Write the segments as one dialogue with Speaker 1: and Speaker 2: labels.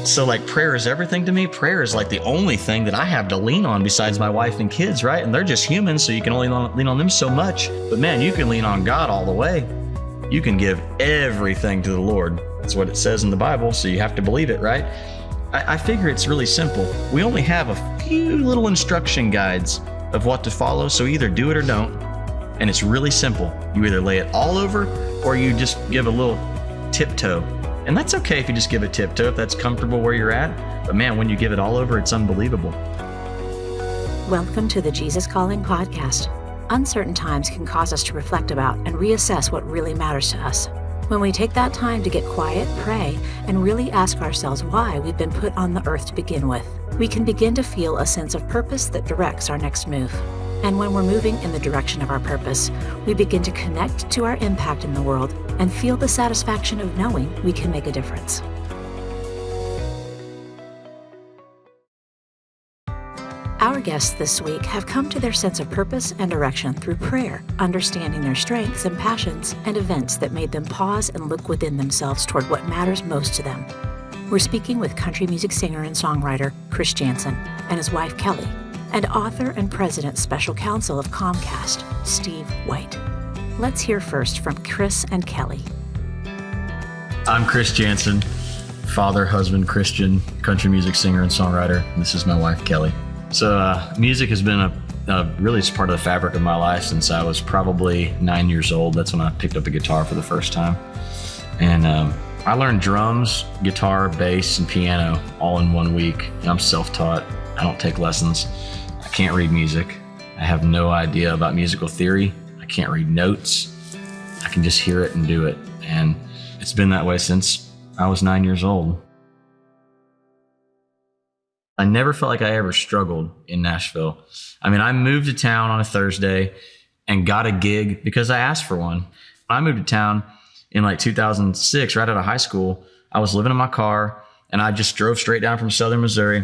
Speaker 1: So like prayer is everything to me. Prayer is like the only thing that I have to lean on besides my wife and kids, right? And they're just humans, so you can only lean on them so much. But man, you can lean on God all the way. You can give everything to the Lord. That's what it says in the Bible, so you have to believe it, right? I figure it's really simple. We only have a few little instruction guides of what to follow, so either do it or don't. And it's really simple. You either lay it all over or you just give a little tiptoe. And that's okay if you just give a tiptoe, if that's comfortable where you're at. But man, when you give it all over, it's unbelievable.
Speaker 2: Welcome to the Jesus Calling Podcast. Uncertain times can cause us to reflect about and reassess what really matters to us. When we take that time to get quiet, pray, and really ask ourselves why we've been put on the earth to begin with, we can begin to feel a sense of purpose that directs our next move. And when we're moving in the direction of our purpose, we begin to connect to our impact in the world and feel the satisfaction of knowing we can make a difference. Our guests this week have come to their sense of purpose and direction through prayer, understanding their strengths and passions and events that made them pause and look within themselves toward what matters most to them. We're speaking with country music singer and songwriter Chris Janson and his wife Kelly, and author and president special counsel of Comcast, Steve White. Let's hear first from Chris and Kelly.
Speaker 1: I'm Chris Janson, father, husband, Christian, country music singer and songwriter. And this is my wife, Kelly. So music has been really just part of the fabric of my life since I was probably 9 years old. That's when I picked up a guitar for the first time. And I learned drums, guitar, bass, and piano all in 1 week. And I'm self-taught. I don't take lessons. I can't read music. I have no idea about musical theory. I can't read notes. I can just hear it and do it. And it's been that way since I was 9 years old. I never felt like I ever struggled in Nashville. I mean, I moved to town on a Thursday and got a gig because I asked for one. I moved to town in like 2006, right out of high school. I was living in my car and I just drove straight down from Southern Missouri.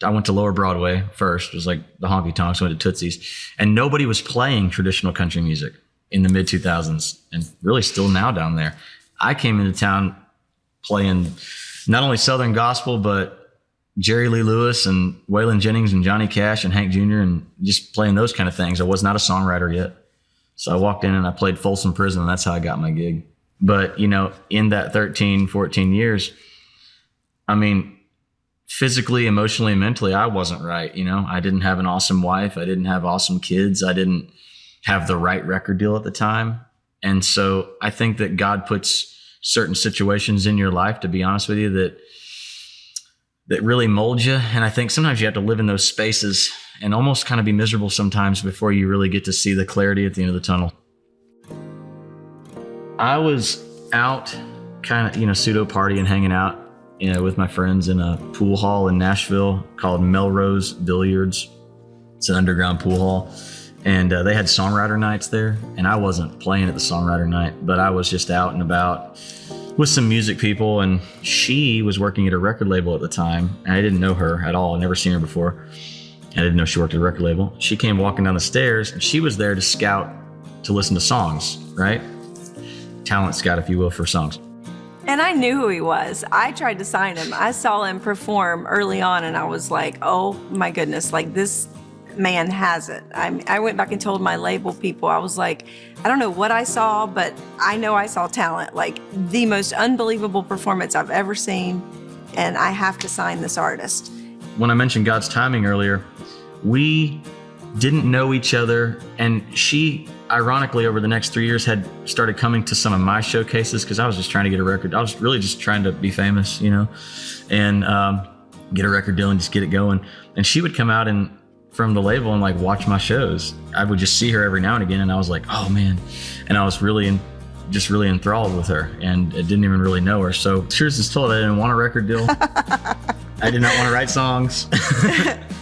Speaker 1: I went to Lower Broadway first. It was like the honky tonks, went to Tootsie's, and nobody was playing traditional country music in the mid 2000s and really still now down there. I came into town playing not only Southern gospel, but Jerry Lee Lewis and Waylon Jennings and Johnny Cash and Hank Jr. and just playing those kind of things. I was not a songwriter yet. So I walked in and I played Folsom Prison, and that's how I got my gig. But, you know, in that 13, 14 years, I mean, physically, emotionally, and mentally, I wasn't right. You know, I didn't have an awesome wife. I didn't have awesome kids. I didn't have the right record deal at the time. And so I think that God puts certain situations in your life, to be honest with you, that really mold you. And I think sometimes you have to live in those spaces and almost kind of be miserable sometimes before you really get to see the clarity at the end of the tunnel. I was out kind of, pseudo partying, hanging out, with my friends in a pool hall in Nashville called Melrose Billiards. It's an underground pool hall. And they had songwriter nights there. And I wasn't playing at the songwriter night, but I was just out and about with some music people, and she was working at a record label at the time. And I didn't know her at all. I'd never seen her before. I didn't know she worked at a record label. She came walking down the stairs, and she was there to scout, to listen to songs, right? Talent scout, if you will, for songs.
Speaker 3: And I knew who he was. I tried to sign him. I saw him perform early on, and I was like, oh my goodness, like this man has it. I went back and told my label people, I was like, I don't know what I saw, but I know I saw talent, like the most unbelievable performance I've ever seen, and I have to sign this artist.
Speaker 1: When I mentioned God's timing earlier, we didn't know each other, and she, ironically, over the next 3 years had started coming to some of my showcases because I was just trying to get a record. I was really just trying to be famous, and get a record deal and just get it going. And she would come out and from the label and like watch my shows. I would just see her every now and again, and I was like, oh man. And I was really enthralled with her, and I didn't even really know her. So truth is told, I didn't want a record deal. I did not want to write songs.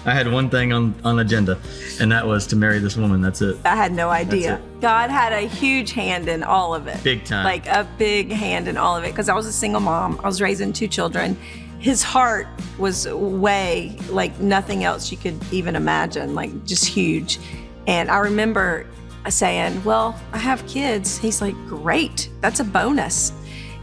Speaker 1: I had one thing on agenda, and that was to marry this woman. That's it.
Speaker 3: I had no idea. God had a huge hand in all of it.
Speaker 1: Big time.
Speaker 3: Like a big hand in all of it, because I was a single mom. I was raising 2 children. His heart was way like nothing else you could even imagine, like just huge. And I remember saying, well, I have kids. He's like, great, that's a bonus.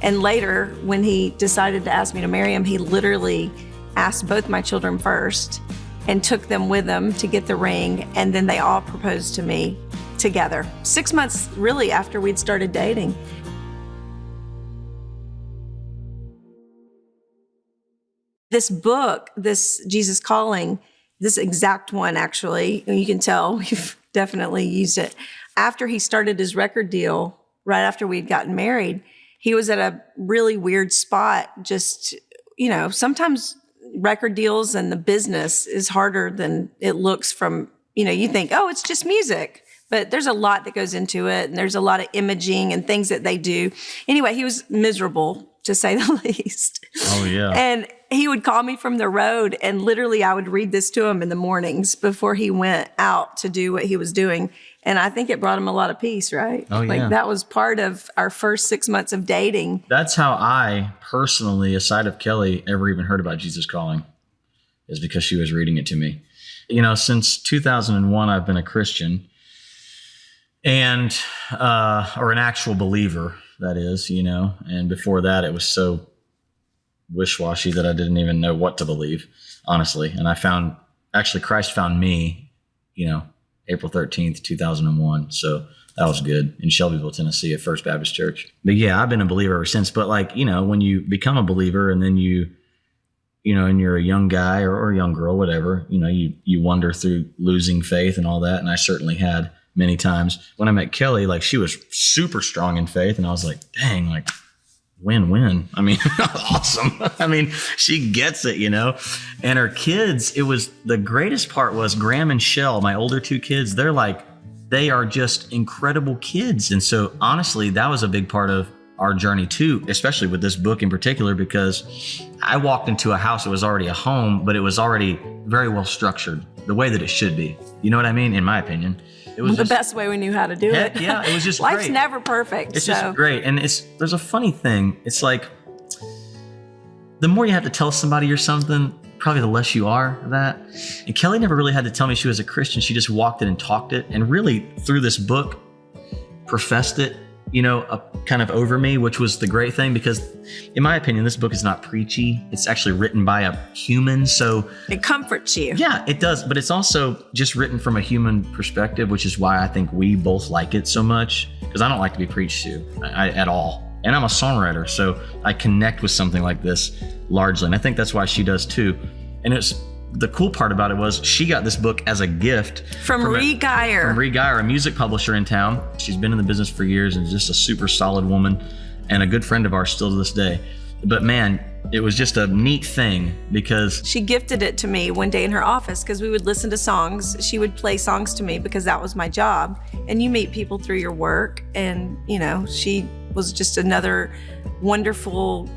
Speaker 3: And later, when he decided to ask me to marry him, he literally asked both my children first and took them with him to get the ring. And then they all proposed to me together. 6 months really after we'd started dating. This book, this Jesus Calling, this exact one actually, you can tell we've definitely used it. After he started his record deal, right after we'd gotten married, he was at a really weird spot. Just, sometimes record deals and the business is harder than it looks from, you think, oh, it's just music. But there's a lot that goes into it, and there's a lot of imaging and things that they do. Anyway, he was miserable, to say the least.
Speaker 1: Oh, yeah.
Speaker 3: And he would call me from the road, and literally I would read this to him in the mornings before he went out to do what he was doing. And I think it brought him a lot of peace, right?
Speaker 1: Oh, yeah.
Speaker 3: Like that was part of our first 6 months of dating.
Speaker 1: That's how I personally, aside of Kelly, ever even heard about Jesus Calling, is because she was reading it to me. Since 2001, I've been a Christian and, or an actual believer, that is, and before that, it was so wish-washy that I didn't even know what to believe, honestly. And Christ found me, April 13th, 2001. So that was good in Shelbyville, Tennessee at First Baptist Church. But yeah, I've been a believer ever since. But when you become a believer and then and you're a young guy or a young girl, whatever, you wonder through losing faith and all that. And I certainly had many times. When I met Kelly, she was super strong in faith. And I was like, dang, win-win. I mean, awesome. I mean, she gets it, and her kids, the greatest part was Graham and Shell, my older two kids, they are just incredible kids. And so honestly, that was a big part of our journey too, especially with this book in particular, because I walked into a house that was already a home, but it was already very well structured the way that it should be. You know what I mean? In my opinion. It was
Speaker 3: the best way we knew how to do it.
Speaker 1: Yeah, it was just
Speaker 3: Life's
Speaker 1: great.
Speaker 3: never perfect.
Speaker 1: It's just great. And there's a funny thing. It's like the more you have to tell somebody you're something, probably the less you are of that. And Kelly never really had to tell me she was a Christian. She just walked it and talked it, and really through this book professed it, kind of over me, which was the great thing, because in my opinion, this book is not preachy. It's actually written by a human. So
Speaker 3: it comforts you.
Speaker 1: Yeah, it does. But it's also just written from a human perspective, which is why I think we both like it so much, because I don't like to be preached to at all. And I'm a songwriter, so I connect with something like this largely. And I think that's why she does too. And the cool part about it was she got this book as a gift
Speaker 3: from Ree Geyer.
Speaker 1: From Ree Geyer, a music publisher in town. She's been in the business for years and just a super solid woman and a good friend of ours still to this day. But man, it was just a neat thing because
Speaker 3: she gifted it to me one day in her office because we would listen to songs. She would play songs to me because that was my job. And you meet people through your work. And, she was just another wonderful,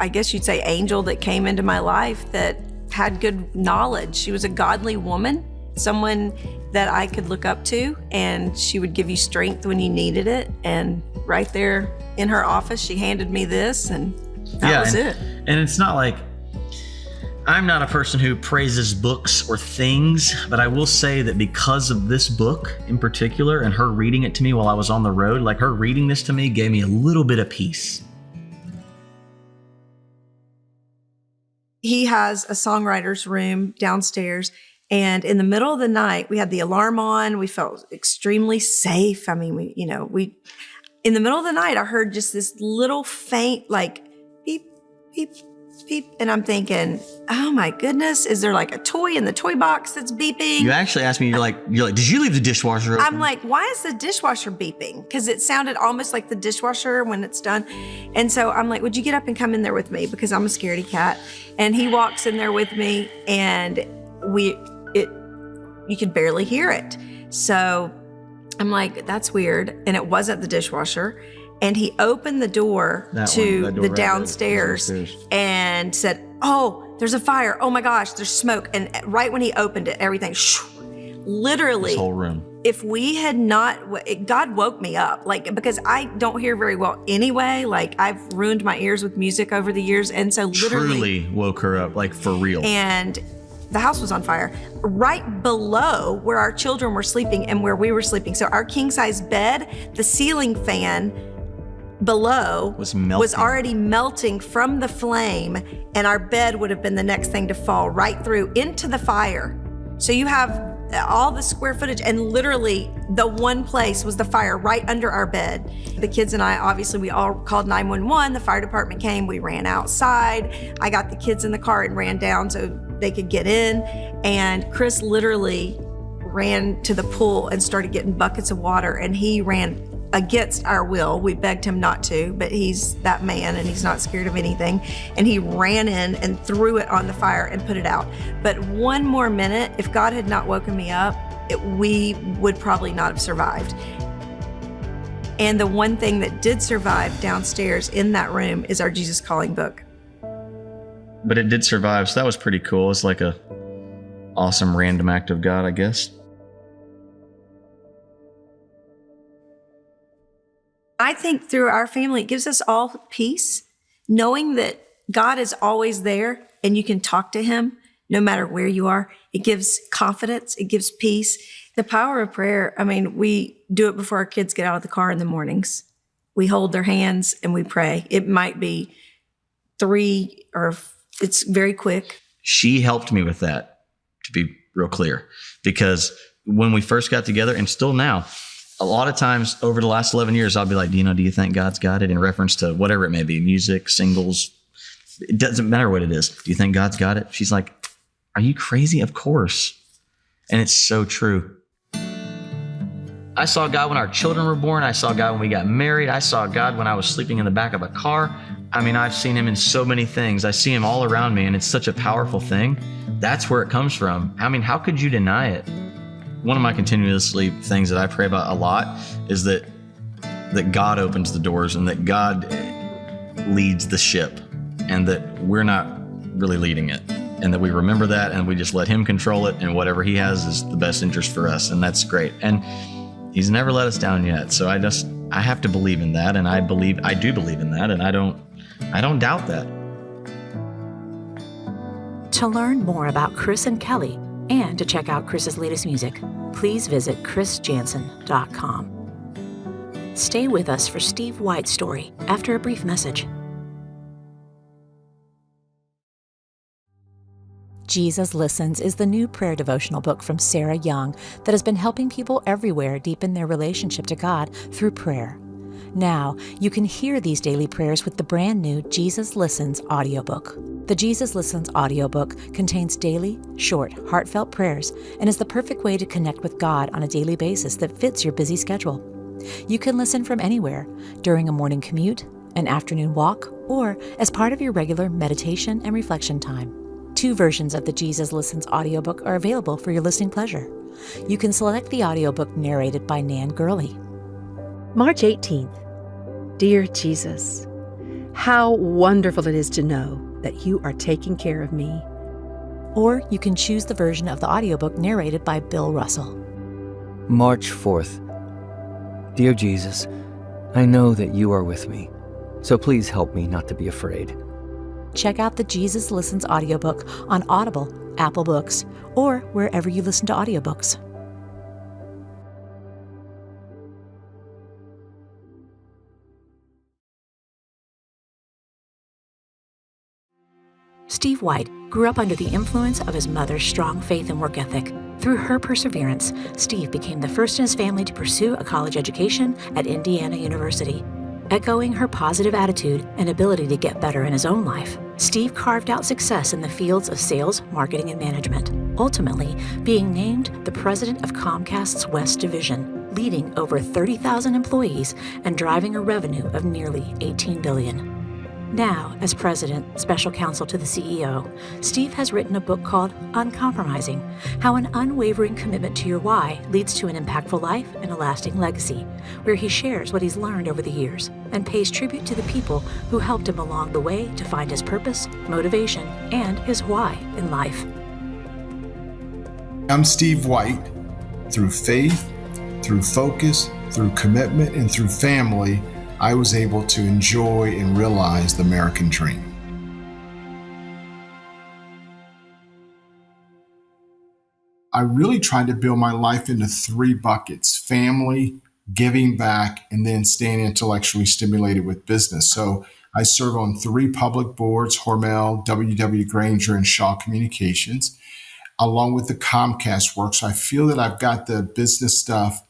Speaker 3: I guess you'd say, angel that came into my life that had good knowledge. She was a godly woman, someone that I could look up to, and she would give you strength when you needed it. And right there in her office, she handed me this, and that was it.
Speaker 1: And it's not like, I'm not a person who praises books or things, but I will say that because of this book in particular and her reading it to me while I was on the road, her reading this to me gave me a little bit of peace.
Speaker 3: He has a songwriter's room downstairs, and in the middle of the night, we had the alarm on. We felt extremely safe. I mean, we in the middle of the night, I heard just this little faint, beep, beep, beep. And I'm thinking, oh my goodness, is there a toy in the toy box that's beeping?
Speaker 1: You actually asked me, you're like, did you leave the dishwasher open?
Speaker 3: I'm like, why is the dishwasher beeping? Because it sounded almost like the dishwasher when it's done. And so I'm like, would you get up and come in there with me? Because I'm a scaredy cat. And he walks in there with me, and you could barely hear it. So I'm like, that's weird. And it wasn't the dishwasher. And he opened the door to the downstairs and said, oh, there's a fire. Oh my gosh, there's smoke. And right when he opened it, everything, literally.
Speaker 1: This whole room.
Speaker 3: If we had not, God woke me up, because I don't hear very well anyway. I've ruined my ears with music over the years. And so literally.
Speaker 1: Truly woke her up, for real.
Speaker 3: And the house was on fire right below where our children were sleeping and where we were sleeping. So our king size bed, the ceiling fan below
Speaker 1: Was melting.
Speaker 3: already melting from the flame, and our bed would have been the next thing to fall right through into the fire. So you have all the square footage, and literally the one place was the fire right under our bed. The kids and I, obviously, we all called 911. The fire department came. We ran outside. I got the kids in the car and ran down so they could get in. And Chris literally ran to the pool and started getting buckets of water, and he ran against our will. We begged him not to, but he's that man and he's not scared of anything. And he ran in and threw it on the fire and put it out. But one more minute, if God had not woken me up, we would probably not have survived. And the one thing that did survive downstairs in that room is our Jesus Calling book.
Speaker 1: But it did survive, so that was pretty cool. It's like a awesome random act of God, I guess.
Speaker 3: I think through our family, it gives us all peace, knowing that God is always there and you can talk to him no matter where you are. It gives confidence. It gives peace. The power of prayer, I mean, we do it before our kids get out of the car in the mornings. We hold their hands and we pray. It might be 3 or it's very quick.
Speaker 1: She helped me with that, to be real clear, because when we first got together, and still now, a lot of times over the last 11 years, I'll be like, do you think God's got it? In reference to whatever it may be, music, singles, it doesn't matter what it is. Do you think God's got it? She's like, are you crazy? Of course. And it's so true. I saw God when our children were born. I saw God when we got married. I saw God when I was sleeping in the back of a car. I mean, I've seen him in so many things. I see him all around me, and it's such a powerful thing. That's where it comes from. I mean, how could you deny it? One of my continuously things that I pray about a lot is that God opens the doors and that God leads the ship and that we're not really leading it, and that we remember that and we just let him control it, and whatever he has is the best interest for us. And that's great. And he's never let us down yet. So I have to believe in that. And I do believe in that. And I don't doubt that.
Speaker 2: To learn more about Chris and Kelly and to check out Chris's latest music, please visit chrisjanson.com. Stay with us for Steve White's story after a brief message. Jesus Listens is the new prayer devotional book from Sarah Young that has been helping people everywhere deepen their relationship to God through prayer. Now, you can hear these daily prayers with the brand new Jesus Listens audiobook. The Jesus Listens audiobook contains daily, short, heartfelt prayers and is the perfect way to connect with God on a daily basis that fits your busy schedule. You can listen from anywhere, during a morning commute, an afternoon walk, or as part of your regular meditation and reflection time. 2 versions of the Jesus Listens audiobook are available for your listening pleasure. You can select the audiobook narrated by Nan Gurley.
Speaker 4: March 18th. Dear Jesus, how wonderful it is to know that you are taking care of me.
Speaker 2: Or you can choose the version of the audiobook narrated by Bill Russell.
Speaker 5: March 4th. Dear Jesus, I know that you are with me, so please help me not to be afraid.
Speaker 2: Check out the Jesus Listens audiobook on Audible, Apple Books, or wherever you listen to audiobooks. Steve White grew up under the influence of his mother's strong faith and work ethic. Through her perseverance, Steve became the first in his family to pursue a college education at Indiana University. Echoing her positive attitude and ability to get better in his own life, Steve carved out success in the fields of sales, marketing, and management, ultimately being named the president of Comcast's West Division, leading over 30,000 employees and driving a revenue of nearly $18 billion. Now, as president, special counsel to the CEO, Steve has written a book called Uncompromising: How an Unwavering Commitment to Your Why Leads to an Impactful Life and a Lasting Legacy, where he shares what he's learned over the years and pays tribute to the people who helped him along the way to find his purpose, motivation, and his why in life.
Speaker 6: I'm Steve White. Through faith, through focus, through commitment, and through family, I was able to enjoy and realize the American dream. I really tried to build my life into 3 buckets: family, giving back, and then staying intellectually stimulated with business. So I serve on 3 public boards, Hormel, W.W. Granger, and Shaw Communications, along with the Comcast work. So I feel that I've got the business stuff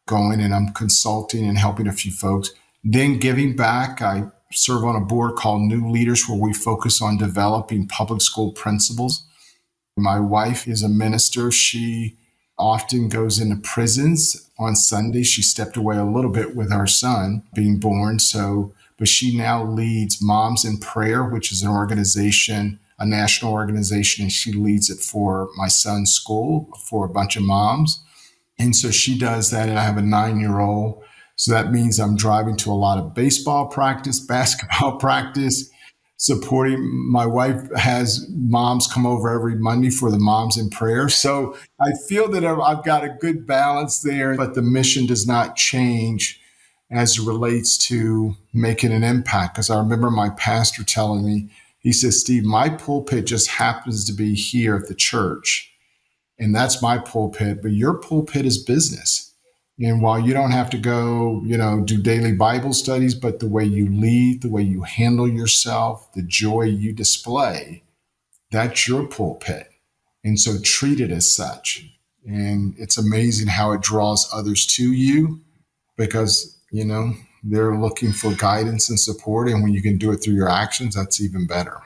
Speaker 6: going, and I'm consulting and helping a few folks. Then giving back, I serve on a board called New Leaders, where we focus on developing public school principals. My wife is a minister. She often goes into prisons on Sunday. She stepped away a little bit with our son being born. But she now leads Moms in Prayer, which is an organization, a national organization, and she leads it for my son's school for a bunch of moms. And so she does that, and I have a 9-year-old. So that means I'm driving to a lot of baseball practice, basketball practice, supporting. My wife has moms come over every Monday for the Moms in Prayer. So I feel that I've got a good balance there, but the mission does not change as it relates to making an impact. Because I remember my pastor telling me, he says, Steve, my pulpit just happens to be here at the church. And that's my pulpit, but your pulpit is business. And while you don't have to go, do daily Bible studies, but the way you lead, the way you handle yourself, the joy you display, that's your pulpit. And so treat it as such. And it's amazing how it draws others to you because, they're looking for guidance and support. And when you can do it through your actions, that's even better.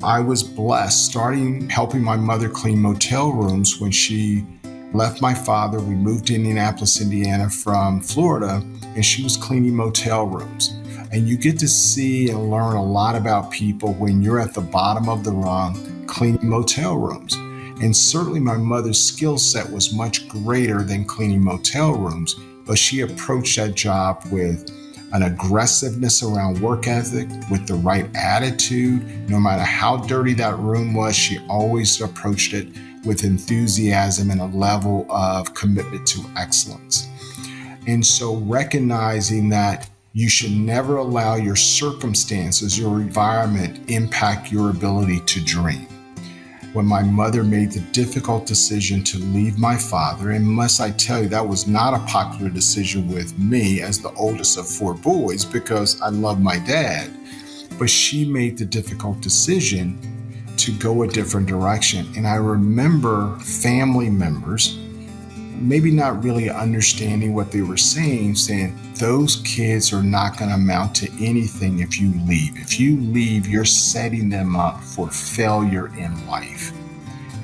Speaker 6: I was blessed helping my mother clean motel rooms when she left my father. We moved to Indianapolis, Indiana from Florida, and she was cleaning motel rooms. And you get to see and learn a lot about people when you're at the bottom of the rung cleaning motel rooms. And certainly my mother's skill set was much greater than cleaning motel rooms, but she approached that job with an aggressiveness around work ethic, with the right attitude. No matter how dirty that room was, she always approached it with enthusiasm and a level of commitment to excellence. And so recognizing that you should never allow your circumstances, your environment, impact your ability to dream. When my mother made the difficult decision to leave my father, and must I tell you, that was not a popular decision with me as the oldest of 4 boys because I love my dad, but she made the difficult decision to go a different direction. And I remember family members maybe not really understanding what they were saying those kids are not going to amount to anything if you leave. If you leave, you're setting them up for failure in life.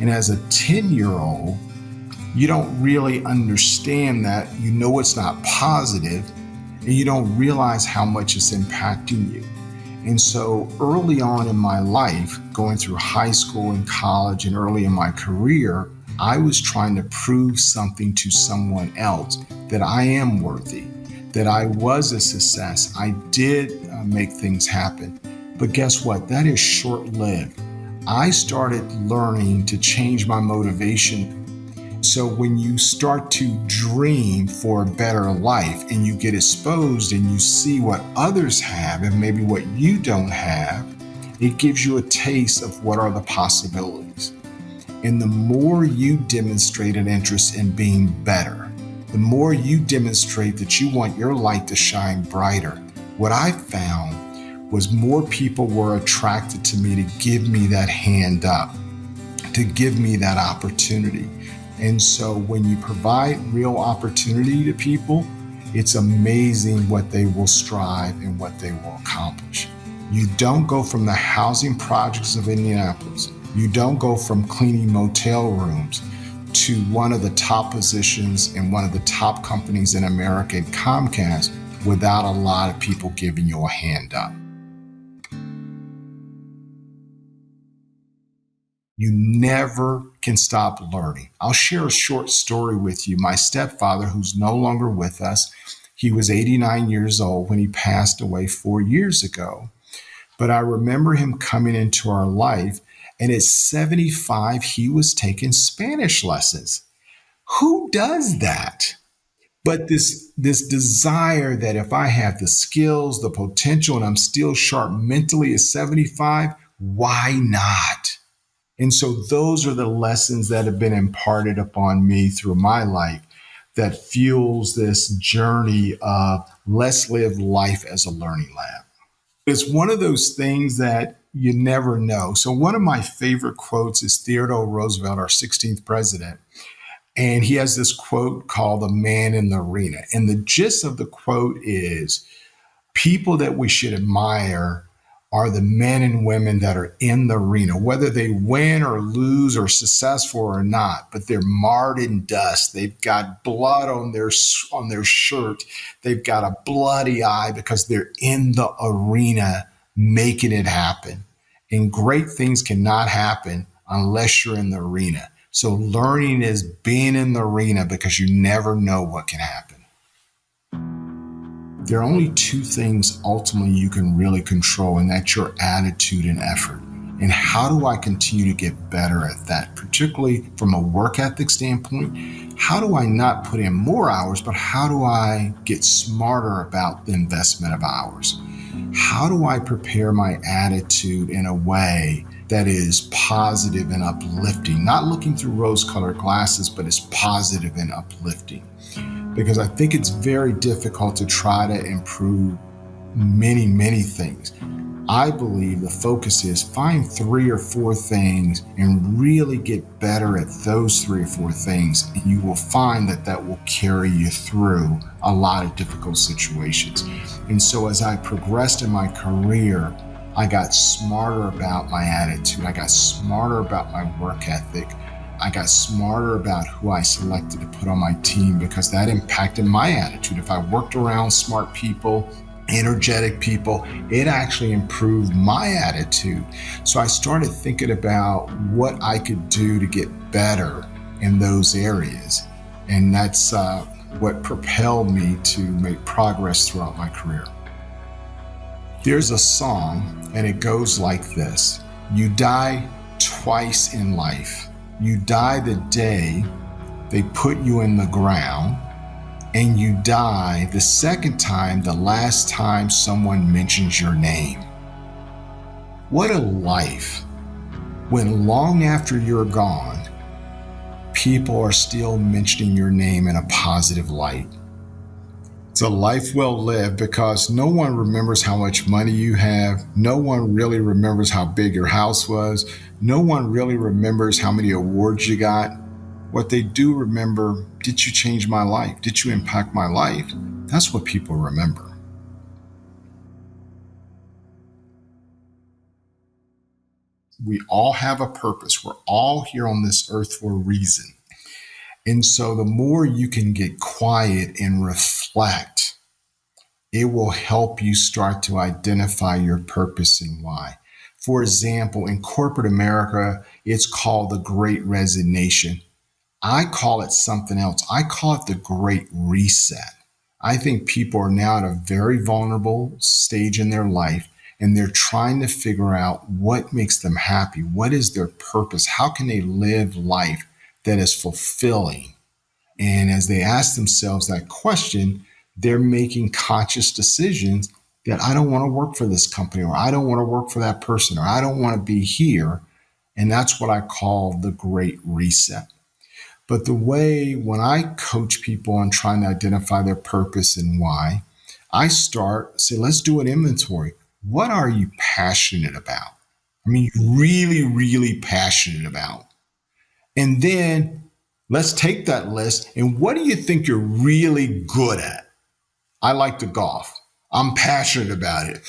Speaker 6: And as a 10-year-old, you don't really understand that. It's not positive, and you don't realize how much it's impacting you. And so early on in my life, going through high school and college and early in my career, I was trying to prove something to someone else, that I am worthy, that I was a success. I did make things happen. But guess what? That is short-lived. I started learning to change my motivation. So when you start to dream for a better life and you get exposed and you see what others have and maybe what you don't have, it gives you a taste of what are the possibilities. And the more you demonstrate an interest in being better, the more you demonstrate that you want your light to shine brighter. What I found was more people were attracted to me to give me that hand up, to give me that opportunity. And so when you provide real opportunity to people, it's amazing what they will strive and what they will accomplish. You don't go from the housing projects of Indianapolis. You don't go from cleaning motel rooms to one of the top positions in one of the top companies in America, Comcast, without a lot of people giving you a hand up. You never can stop learning. I'll share a short story with you. My stepfather, who's no longer with us, he was 89 years old when he passed away 4 years ago. But I remember him coming into our life, and at 75, he was taking Spanish lessons. Who does that? But this desire that if I have the skills, the potential, and I'm still sharp mentally at 75, why not? And so those are the lessons that have been imparted upon me through my life, that fuels this journey of let's live life as a learning lab. It's one of those things that you never know. So one of my favorite quotes is Theodore Roosevelt, our 16th president. And he has this quote called "The Man in the Arena." And the gist of the quote is people that we should admire are the men and women that are in the arena, whether they win or lose or successful or not, but they're marred in dust. They've got blood on their shirt. They've got a bloody eye because they're in the arena making it happen. And great things cannot happen unless you're in the arena. So learning is being in the arena because you never know what can happen. There are only two things ultimately you can really control, and that's your attitude and effort. And how do I continue to get better at that, particularly from a work ethic standpoint? How do I not put in more hours, but how do I get smarter about the investment of hours? How do I prepare my attitude in a way that is positive and uplifting, not looking through rose-colored glasses, but is positive and uplifting? Because I think it's very difficult to try to improve many things. I believe the focus is find 3 or 4 things and really get better at those 3 or 4 things. And you will find that that will carry you through a lot of difficult situations. And so as I progressed in my career, I got smarter about my attitude. I got smarter about my work ethic. I got smarter about who I selected to put on my team because that impacted my attitude. If I worked around smart people, energetic people, it actually improved my attitude. So I started thinking about what I could do to get better in those areas. And that's what propelled me to make progress throughout my career. There's a song, and it goes like this. You die twice in life. You die the day they put you in the ground, and you die the second time, the last time someone mentions your name. What a life when long after you're gone, people are still mentioning your name in a positive light. It's a life well lived because no one remembers how much money you have. No one really remembers how big your house was. No one really remembers how many awards you got. What they do remember, did you change my life? Did you impact my life? That's what people remember. We all have a purpose. We're all here on this earth for a reason. And so the more you can get quiet and reflect, it will help you start to identify your purpose and why. For example, in corporate America, it's called the Great Resignation. I call it something else. I call it the Great Reset. I think people are now at a very vulnerable stage in their life, and they're trying to figure out what makes them happy. What is their purpose? How can they live life that is fulfilling? And as they ask themselves that question, they're making conscious decisions that I don't want to work for this company, or I don't want to work for that person, or I don't want to be here. And that's what I call the Great Reset. But the way when I coach people on trying to identify their purpose and why, I say, let's do an inventory. What are you passionate about? I mean, really passionate about. And then let's take that list and what do you think you're really good at? I like to golf. I'm passionate about it.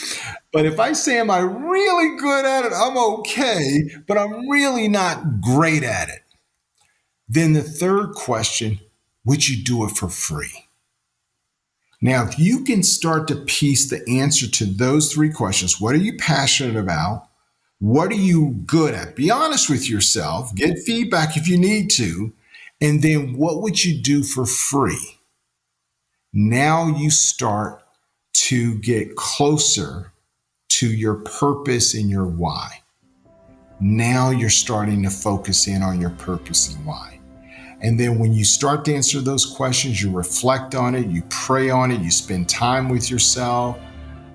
Speaker 6: But if I say, am I really good at it? I'm okay, but I'm really not great at it. Then the third question, would you do it for free? Now, if you can start to piece the answer to those 3 questions, what are you passionate about? What are you good at? Be honest with yourself, get feedback if you need to. And then what would you do for free? Now you start to get closer to your purpose and your why. Now you're starting to focus in on your purpose and why. And then when you start to answer those questions, you reflect on it, you pray on it, you spend time with yourself,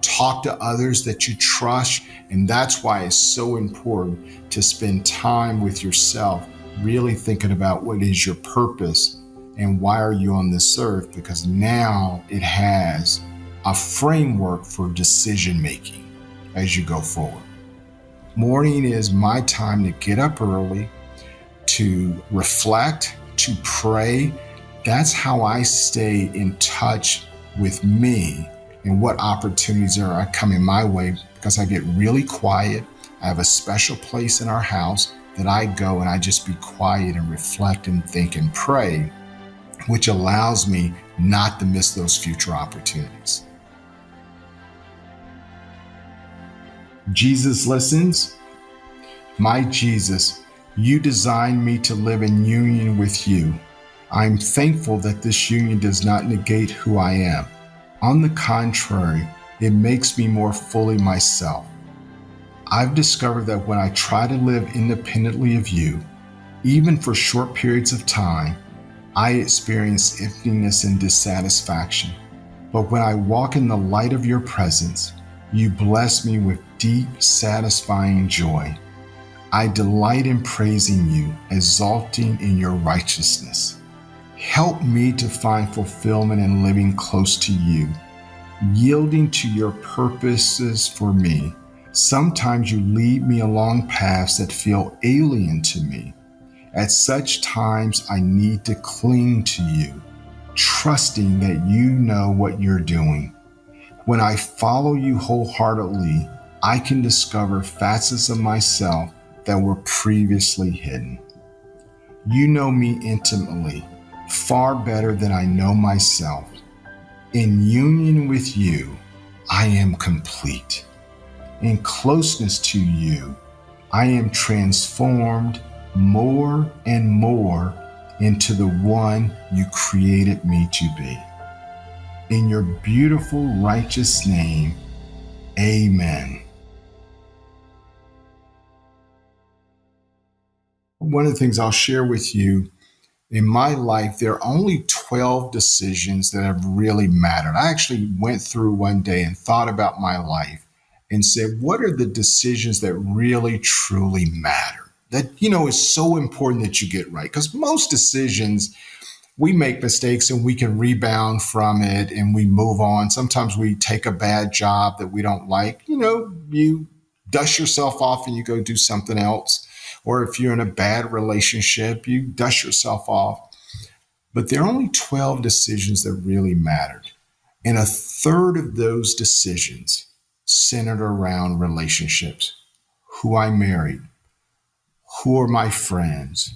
Speaker 6: talk to others that you trust. And that's why it's so important to spend time with yourself, really thinking about what is your purpose And why are you on this earth? Because now it has a framework for decision making as you go forward. Morning is my time to get up early, to reflect, to pray. That's how I stay in touch with me and what opportunities are coming my way, because I get really quiet. I have a special place in our house that I go and I just be quiet and reflect and think and pray, which allows me not to miss those future opportunities. Jesus listens. My Jesus, you designed me to live in union with you. I'm thankful that this union does not negate who I am. On the contrary, it makes me more fully myself. I've discovered that when I try to live independently of you, even for short periods of time, I experience emptiness and dissatisfaction. But when I walk in the light of your presence, you bless me with deep, satisfying joy. I delight in praising you, exalting in your righteousness. Help me to find fulfillment in living close to you, yielding to your purposes for me. Sometimes you lead me along paths that feel alien to me. At such times, I need to cling to you, trusting that you know what you're doing. When I follow you wholeheartedly, I can discover facets of myself that were previously hidden. You know me intimately, far better than I know myself. In union with you, I am complete. In closeness to you, I am transformed more and more into the one you created me to be. In your beautiful, righteous name, amen. One of the things I'll share with you, in my life, there are only 12 decisions that have really mattered. I actually went through one day and thought about my life and said, what are the decisions that really, truly matter? That, is so important that you get right. Because most decisions, we make mistakes and we can rebound from it and we move on. Sometimes we take a bad job that we don't like. You dust yourself off and you go do something else. Or if you're in a bad relationship, you dust yourself off. But there are only 12 decisions that really mattered. And a third of those decisions centered around relationships. Who I married, who are my friends,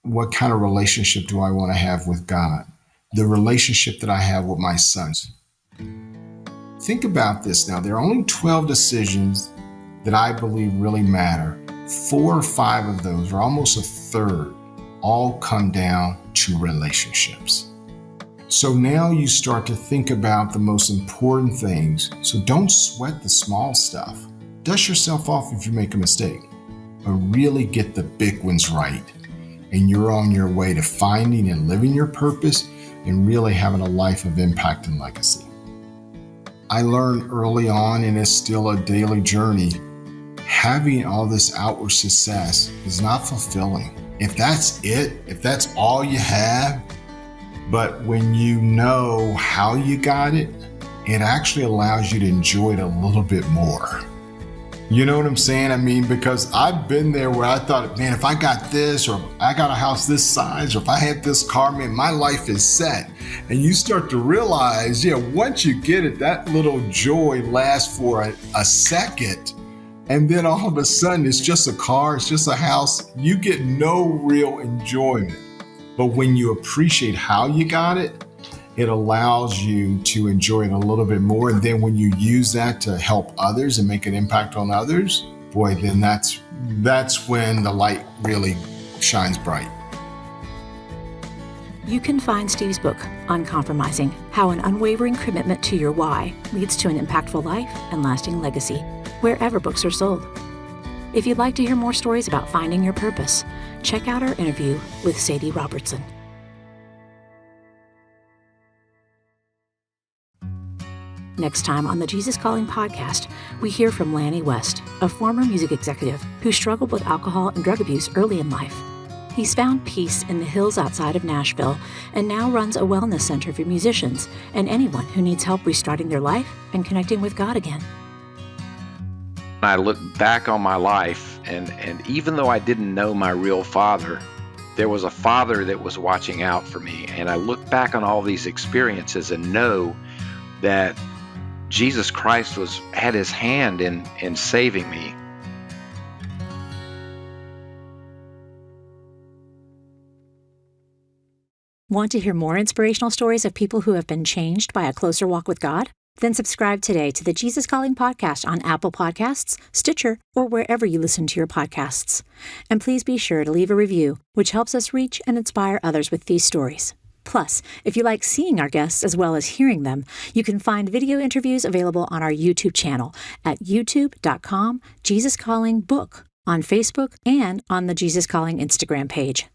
Speaker 6: what kind of relationship do I want to have with God, the relationship that I have with my sons. Think about this now. There are only 12 decisions that I believe really matter. 4 or 5 of those, or almost a third, all come down to relationships. So now you start to think about the most important things. So don't sweat the small stuff. Dust yourself off if you make a mistake, but really get the big ones right. And you're on your way to finding and living your purpose and really having a life of impact and legacy. I learned early on, and it's still a daily journey, having all this outward success is not fulfilling. If that's it, if that's all you have, but when you know how you got it, it actually allows you to enjoy it a little bit more. You know what I'm saying? I mean, because I've been there where I thought, man, if I got this, or I got a house this size, or if I had this car, man, my life is set. And you start to realize, once you get it, that little joy lasts for a second. And then all of a sudden, it's just a car, it's just a house. You get no real enjoyment. But when you appreciate how you got it, it allows you to enjoy it a little bit more. And then when you use that to help others and make an impact on others, boy, then that's when the light really shines bright.
Speaker 2: You can find Steve's book, Uncompromising: How an Unwavering Commitment to Your Why Leads to an Impactful Life and Lasting Legacy, wherever books are sold. If you'd like to hear more stories about finding your purpose, check out our interview with Sadie Robertson. Next time on the Jesus Calling podcast, we hear from Lanny West, a former music executive who struggled with alcohol and drug abuse early in life. He's found peace in the hills outside of Nashville and now runs a wellness center for musicians and anyone who needs help restarting their life and connecting with God again.
Speaker 7: I look back on my life, and even though I didn't know my real father, there was a father that was watching out for me. And I look back on all these experiences and know that Jesus Christ had his hand in saving me.
Speaker 2: Want to hear more inspirational stories of people who have been changed by a closer walk with God? Then subscribe today to the Jesus Calling podcast on Apple Podcasts, Stitcher, or wherever you listen to your podcasts. And please be sure to leave a review, which helps us reach and inspire others with these stories. Plus, if you like seeing our guests as well as hearing them, you can find video interviews available on our YouTube channel at youtube.com/JesusCallingBook, on Facebook, and on the Jesus Calling Instagram page.